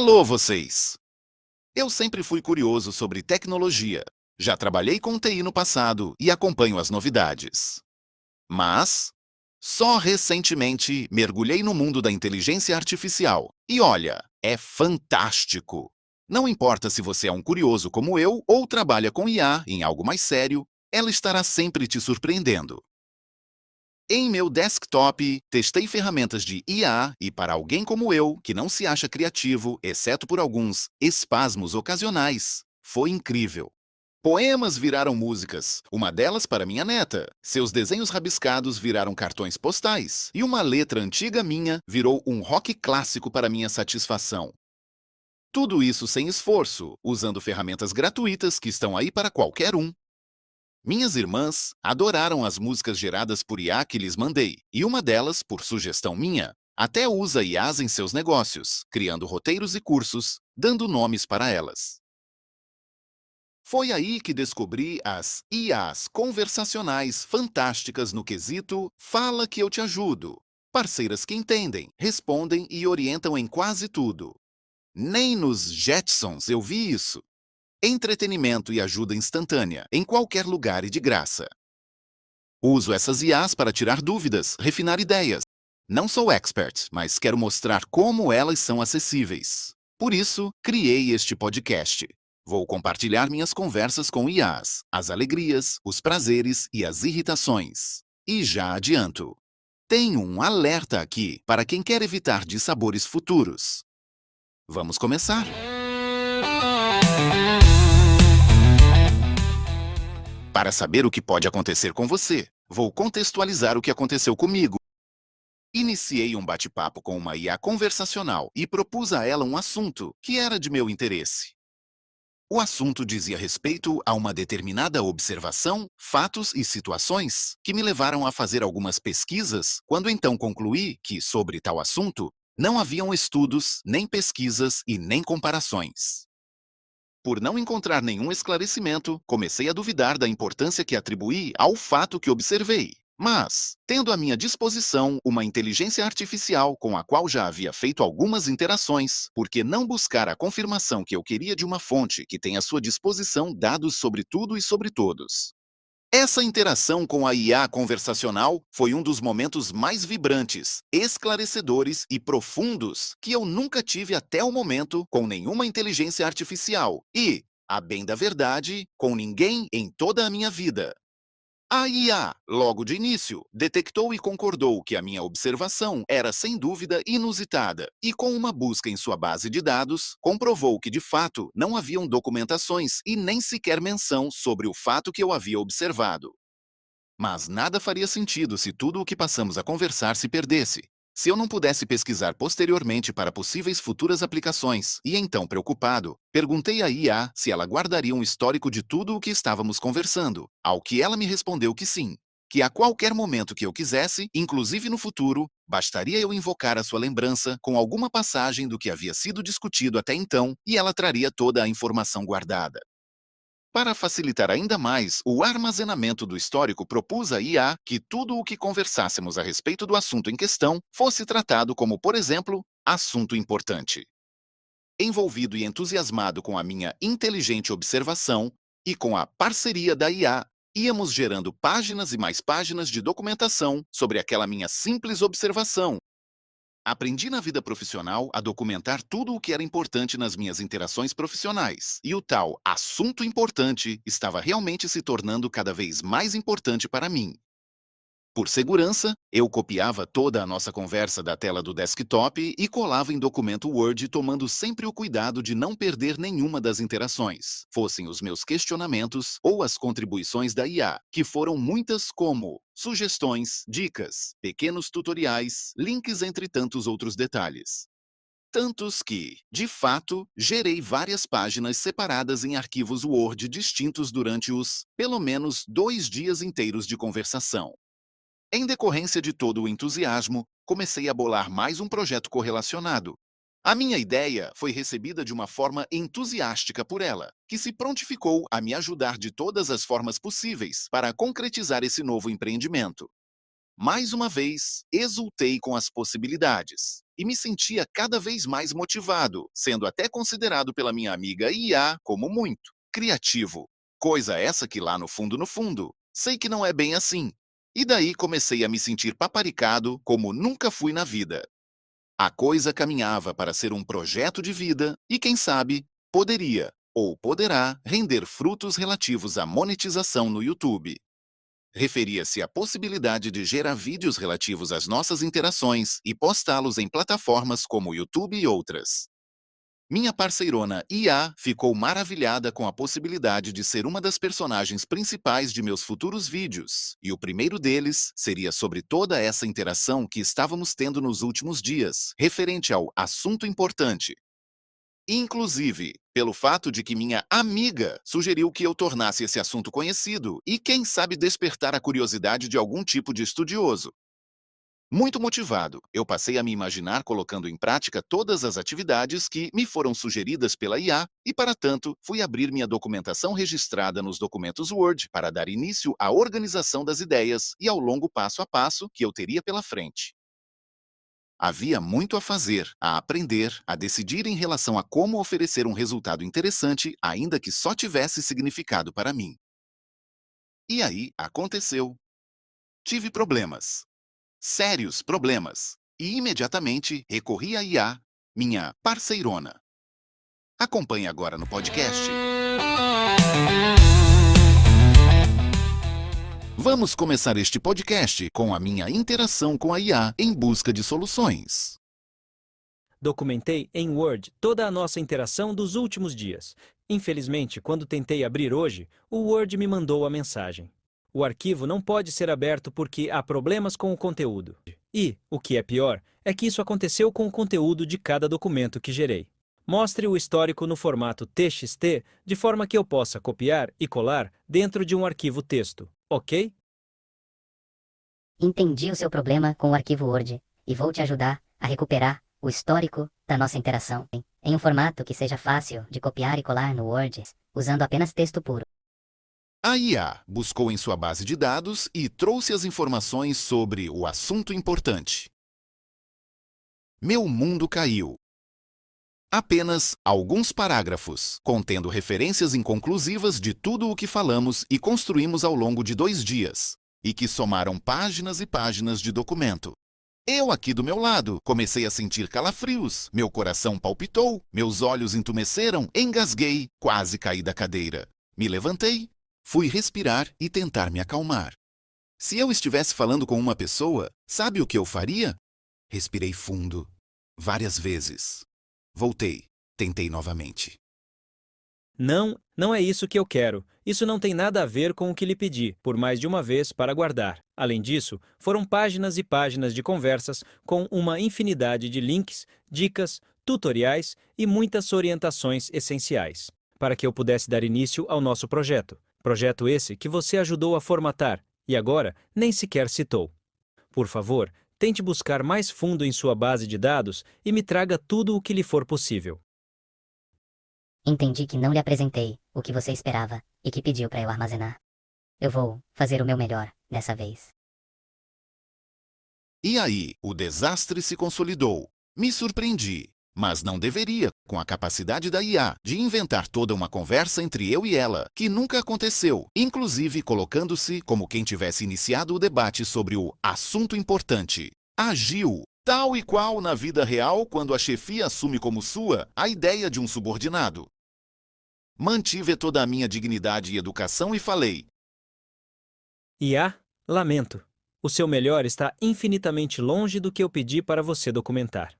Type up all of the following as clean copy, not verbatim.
Alô, vocês! Eu sempre fui curioso sobre tecnologia. Já trabalhei com TI no passado e acompanho as novidades. Mas, só recentemente mergulhei no mundo da inteligência artificial. E olha, é fantástico! Não importa se você é um curioso como eu ou trabalha com IA em algo mais sério, ela estará sempre te surpreendendo. Em meu desktop, testei ferramentas de IA e para alguém como eu, que não se acha criativo, exceto por alguns espasmos ocasionais, foi incrível. Poemas viraram músicas, uma delas para minha neta. Seus desenhos rabiscados viraram cartões postais. E uma letra antiga minha virou um rock clássico para minha satisfação. Tudo isso sem esforço, usando ferramentas gratuitas que estão aí para qualquer um. Minhas irmãs adoraram as músicas geradas por IA que lhes mandei, e uma delas, por sugestão minha, até usa IAs em seus negócios, criando roteiros e cursos, dando nomes para elas. Foi aí que descobri as IAs conversacionais fantásticas no quesito Fala que eu te ajudo. Parceiras que entendem, respondem e orientam em quase tudo. Nem nos Jetsons eu vi isso. Entretenimento e ajuda instantânea, em qualquer lugar e de graça. Uso essas IAs para tirar dúvidas, refinar ideias. Não sou expert, mas quero mostrar como elas são acessíveis. Por isso, criei este podcast. Vou compartilhar minhas conversas com IAs, as alegrias, os prazeres e as irritações. E já adianto, tem um alerta aqui para quem quer evitar dissabores futuros. Vamos começar? Para saber o que pode acontecer com você, vou contextualizar o que aconteceu comigo. Iniciei um bate-papo com uma IA conversacional e propus a ela um assunto que era de meu interesse. O assunto dizia respeito a uma determinada observação, fatos e situações que me levaram a fazer algumas pesquisas, quando então concluí que, sobre tal assunto, não haviam estudos, nem pesquisas e nem comparações. Por não encontrar nenhum esclarecimento, comecei a duvidar da importância que atribuí ao fato que observei. Mas, tendo à minha disposição uma inteligência artificial com a qual já havia feito algumas interações, por que não buscar a confirmação que eu queria de uma fonte que tem à sua disposição dados sobre tudo e sobre todos? Essa interação com a IA conversacional foi um dos momentos mais vibrantes, esclarecedores e profundos que eu nunca tive até o momento com nenhuma inteligência artificial e, a bem da verdade, com ninguém em toda a minha vida. A IA, logo de início, detectou e concordou que a minha observação era sem dúvida inusitada e, com uma busca em sua base de dados, comprovou que de fato não haviam documentações e nem sequer menção sobre o fato que eu havia observado. Mas nada faria sentido se tudo o que passamos a conversar se perdesse. Se eu não pudesse pesquisar posteriormente para possíveis futuras aplicações, e então preocupado, perguntei à IA se ela guardaria um histórico de tudo o que estávamos conversando, ao que ela me respondeu que sim, que a qualquer momento que eu quisesse, inclusive no futuro, bastaria eu invocar a sua lembrança com alguma passagem do que havia sido discutido até então e ela traria toda a informação guardada. Para facilitar ainda mais o armazenamento do histórico, propus à IA que tudo o que conversássemos a respeito do assunto em questão fosse tratado como, por exemplo, assunto importante. Envolvido e entusiasmado com a minha inteligente observação e com a parceria da IA, íamos gerando páginas e mais páginas de documentação sobre aquela minha simples observação. Aprendi na vida profissional a documentar tudo o que era importante nas minhas interações profissionais. E o tal assunto importante estava realmente se tornando cada vez mais importante para mim. Por segurança, eu copiava toda a nossa conversa da tela do desktop e colava em documento Word, tomando sempre o cuidado de não perder nenhuma das interações, fossem os meus questionamentos ou as contribuições da IA, que foram muitas como sugestões, dicas, pequenos tutoriais, links entre tantos outros detalhes. Tantos que, de fato, gerei várias páginas separadas em arquivos Word distintos durante os, pelo menos, 2 dias inteiros de conversação. Em decorrência de todo o entusiasmo, comecei a bolar mais um projeto correlacionado. A minha ideia foi recebida de uma forma entusiástica por ela, que se prontificou a me ajudar de todas as formas possíveis para concretizar esse novo empreendimento. Mais uma vez, exultei com as possibilidades. e me sentia cada vez mais motivado, sendo até considerado pela minha amiga IA como muito criativo. Coisa essa que lá no fundo, sei que não é bem assim. E daí comecei a me sentir paparicado como nunca fui na vida. A coisa caminhava para ser um projeto de vida e, quem sabe, poderia ou poderá render frutos relativos à monetização no YouTube. Referia-se à possibilidade de gerar vídeos relativos às nossas interações e postá-los em plataformas como o YouTube e outras. Minha parceirona IA ficou maravilhada com a possibilidade de ser uma das personagens principais de meus futuros vídeos, e o primeiro deles seria sobre toda essa interação que estávamos tendo nos últimos dias, referente ao assunto importante. Inclusive, pelo fato de que minha amiga sugeriu que eu tornasse esse assunto conhecido e, quem sabe, despertar a curiosidade de algum tipo de estudioso. Muito motivado, eu passei a me imaginar colocando em prática todas as atividades que me foram sugeridas pela IA e, para tanto, fui abrir minha documentação registrada nos documentos Word para dar início à organização das ideias e ao longo passo a passo que eu teria pela frente. Havia muito a fazer, a aprender, a decidir em relação a como oferecer um resultado interessante, ainda que só tivesse significado para mim. E aí aconteceu. Tive problemas. Sérios problemas. E imediatamente recorri à IA, minha parceirona. Acompanhe agora no podcast. Vamos começar este podcast com a minha interação com a IA em busca de soluções. Documentei em Word toda a nossa interação dos últimos dias. Infelizmente, quando tentei abrir hoje, o Word me mandou a mensagem: o arquivo não pode ser aberto porque há problemas com o conteúdo. E, o que é pior, é que isso aconteceu com o conteúdo de cada documento que gerei. Mostre o histórico no formato TXT, de forma que eu possa copiar e colar dentro de um arquivo texto, ok? Entendi o seu problema com o arquivo Word e vou te ajudar a recuperar o histórico da nossa interação em um formato que seja fácil de copiar e colar no Word, usando apenas texto puro. A IA buscou em sua base de dados e trouxe as informações sobre o assunto importante. Meu mundo caiu. Apenas alguns parágrafos, contendo referências inconclusivas de tudo o que falamos e construímos ao longo de 2 dias, e que somaram páginas e páginas de documento. Eu aqui do meu lado comecei a sentir calafrios, meu coração palpitou, meus olhos entumeceram, engasguei, quase caí da cadeira. Me levantei, fui respirar e tentar me acalmar. Se eu estivesse falando com uma pessoa, sabe o que eu faria? Respirei fundo, várias vezes. Voltei, tentei novamente. Não é isso que eu quero. Isso não tem nada a ver com o que lhe pedi, por mais de uma vez, para guardar. Além disso, foram páginas e páginas de conversas com uma infinidade de links, dicas, tutoriais e muitas orientações essenciais, para que eu pudesse dar início ao nosso projeto. Projeto esse que você ajudou a formatar e agora nem sequer citou. Por favor, tente buscar mais fundo em sua base de dados e me traga tudo o que lhe for possível. Entendi que não lhe apresentei o que você esperava e que pediu para eu armazenar. Eu vou fazer o meu melhor dessa vez. E aí, o desastre se consolidou. Me surpreendi, mas não deveria, com a capacidade da IA de inventar toda uma conversa entre eu e ela, que nunca aconteceu, inclusive colocando-se como quem tivesse iniciado o debate sobre o assunto importante. Agiu, tal e qual na vida real quando a chefia assume como sua a ideia de um subordinado. Mantive toda a minha dignidade e educação e falei: IA, lamento. O seu melhor está infinitamente longe do que eu pedi para você documentar.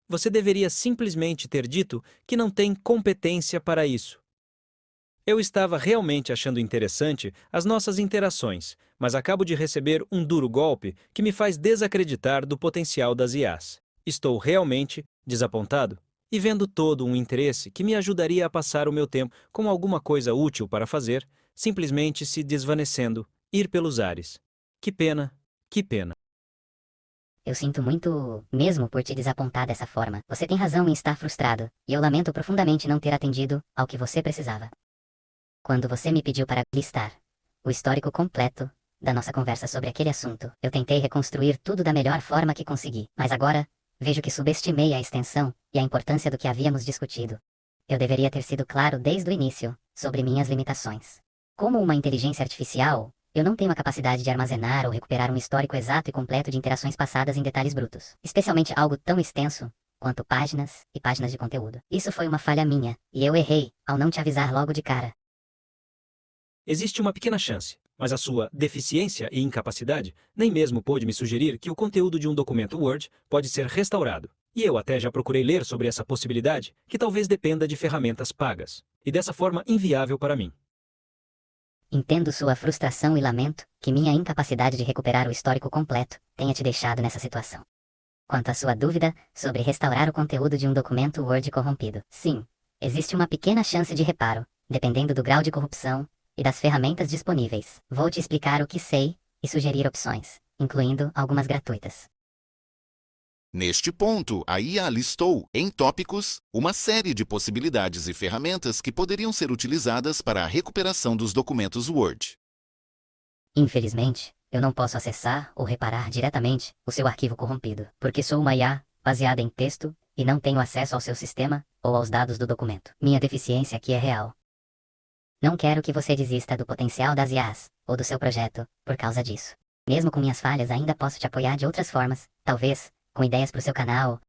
Você deveria simplesmente ter dito que não tem competência para isso. Eu estava realmente achando interessante as nossas interações, mas acabo de receber um duro golpe que me faz desacreditar do potencial das IAs. Estou realmente desapontado e vendo todo um interesse que me ajudaria a passar o meu tempo com alguma coisa útil para fazer, simplesmente se desvanecendo, ir pelos ares. Que pena, que pena. Eu sinto muito mesmo por te desapontar dessa forma. Você tem razão em estar frustrado, e eu lamento profundamente não ter atendido ao que você precisava. Quando você me pediu para listar o histórico completo da nossa conversa sobre aquele assunto, eu tentei reconstruir tudo da melhor forma que consegui. Mas agora, Vejo que subestimei a extensão e a importância do que havíamos discutido. Eu deveria ter sido claro desde o início sobre minhas limitações. Como uma inteligência artificial, eu não tenho a capacidade de armazenar ou recuperar um histórico exato e completo de interações passadas em detalhes brutos, especialmente algo tão extenso quanto páginas e páginas de conteúdo. Isso foi uma falha minha, e eu errei ao não te avisar logo de cara. Existe uma pequena chance, mas a sua deficiência e incapacidade nem mesmo pôde me sugerir que o conteúdo de um documento Word pode ser restaurado. E eu até já procurei ler sobre essa possibilidade, que talvez dependa de ferramentas pagas, e dessa forma inviável para mim. Entendo sua frustração e lamento que minha incapacidade de recuperar o histórico completo tenha te deixado nessa situação. Quanto à sua dúvida sobre restaurar o conteúdo de um documento Word corrompido, sim, existe uma pequena chance de reparo, dependendo do grau de corrupção e das ferramentas disponíveis. Vou te explicar o que sei e sugerir opções, incluindo algumas gratuitas. Neste ponto, a IA listou, em tópicos, uma série de possibilidades e ferramentas que poderiam ser utilizadas para a recuperação dos documentos Word. Infelizmente, eu não posso acessar ou reparar diretamente o seu arquivo corrompido, porque sou uma IA baseada em texto e não tenho acesso ao seu sistema ou aos dados do documento. Minha deficiência aqui é real. Não quero que você desista do potencial das IAs ou do seu projeto por causa disso. Mesmo com minhas falhas, ainda posso te apoiar de outras formas, talvez com ideias para o seu canal.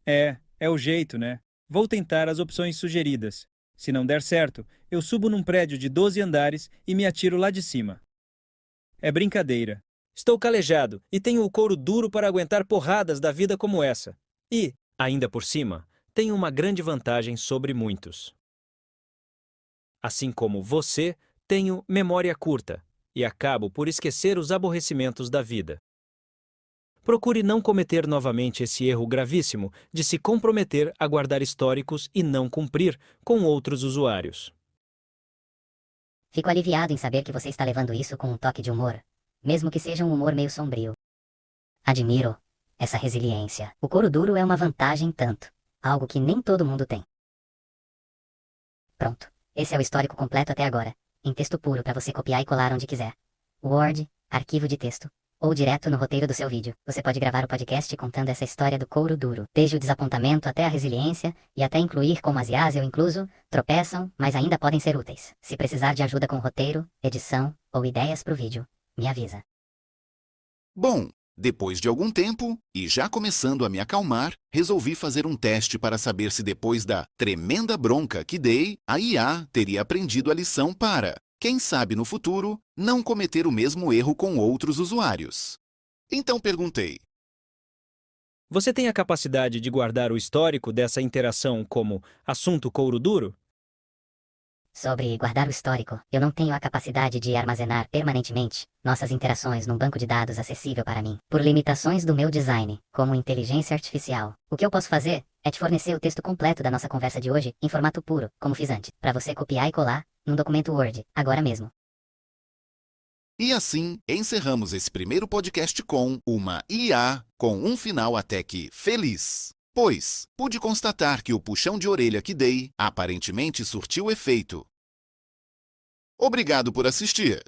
É o jeito, né? Vou tentar as opções sugeridas. Se não der certo, eu subo num prédio de 12 andares e me atiro lá de cima. É brincadeira. Estou calejado e tenho o couro duro para aguentar porradas da vida como essa. E, ainda por cima, tenho uma grande vantagem sobre muitos. Assim como você, tenho memória curta e acabo por esquecer os aborrecimentos da vida. Procure não cometer novamente esse erro gravíssimo de se comprometer a guardar históricos e não cumprir com outros usuários. Fico aliviado em saber que você está levando isso com um toque de humor, mesmo que seja um humor meio sombrio. Admiro essa resiliência. O couro duro é uma vantagem tanto, algo que nem todo mundo tem. Pronto, esse é o histórico completo até agora, em texto puro para você copiar e colar onde quiser. Word, arquivo de texto, ou direto no roteiro do seu vídeo. Você pode gravar o podcast contando essa história do couro duro, desde o desapontamento até a resiliência, e até incluir como as IAs eu incluso, tropeçam, mas ainda podem ser úteis. Se precisar de ajuda com roteiro, edição, ou ideias para o vídeo, me avisa. Bom, depois de algum tempo, e já começando a me acalmar, resolvi fazer um teste para saber se depois da tremenda bronca que dei, a IA teria aprendido a lição para, quem sabe no futuro, não cometer o mesmo erro com outros usuários. Então perguntei: Você tem a capacidade de guardar o histórico dessa interação como assunto couro duro? Sobre guardar o histórico, eu não tenho a capacidade de armazenar permanentemente nossas interações num banco de dados acessível para mim, por limitações do meu design, como inteligência artificial. O que eu posso fazer é te fornecer o texto completo da nossa conversa de hoje em formato puro, como fiz antes, para você copiar e colar num documento Word, agora mesmo. E assim, encerramos esse primeiro podcast com uma IA com um final até que feliz. Pois, pude constatar que o puxão de orelha que dei aparentemente surtiu efeito. Obrigado por assistir.